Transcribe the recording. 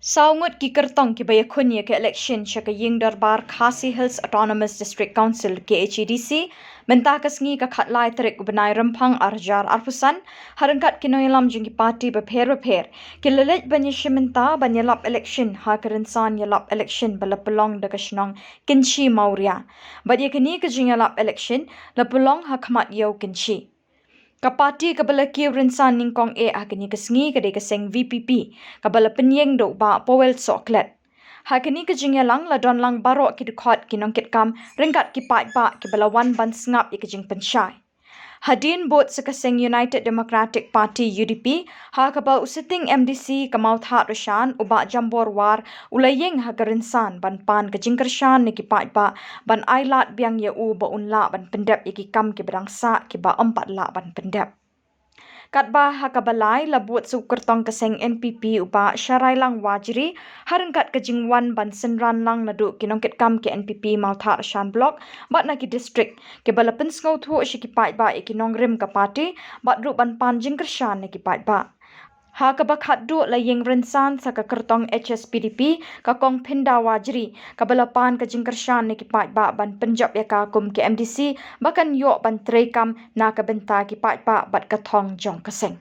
Ngut ki Kyrtong ki Iakhun ke Elekshon ke Ying Darbar Khasi Hills Autonomous District Council KHEDC mentah kesngi ka khatlai terik benai rempang arjar arpusan harengkat kinoilam jungi parti berper ki lelet banyish mentah banyalap election ha ke Rynsan yalap election bala pelong de kesnong kinchi mauria badye kini ke jingalap election la pelong ha khamat yau kinchi Kapati kabala ki Rynsan ningkong hakini kesngi kade keseng VPP kabala penyeng do ba powel soklet hakini kejingyalang la donlang barok ki dekhot kinong kitkam ringkat ki pai ba ki bala wan ban sngap ikejing pensyai Hadin bot sekeseng United Democratic Party UDP ha kabal usiting MDC ke Mawthadraishan ubak jambor war ulayeng ha Rynsan ban pan ke jingkershan ni ki pai ba ban Ialap biang ye u ba unla ban pendep iki kam ki berangsa ki ba 4 la ban pendep Katba hakabalai labut su Kyrtong keseng NPP uba syarailang wajri harengkat kejingwan ban senran lang nadu kinongkit kam ke NPP Mawthadraishan blok bat naki district ke bala pensngau thu shikipai ba ikinong rim ka party bat ru ban pan jingkershan niki pai ba Hakabakat du la yeng Rynsan sa ka Kyrtong HSPDP ka kong pinda wajri ka balapan ka jingkershan ni ki pai ba ban penjap ya ka kum ke MDC bahkan yok ban trekam na ka benta ki pai ba bat ka thong jong keseng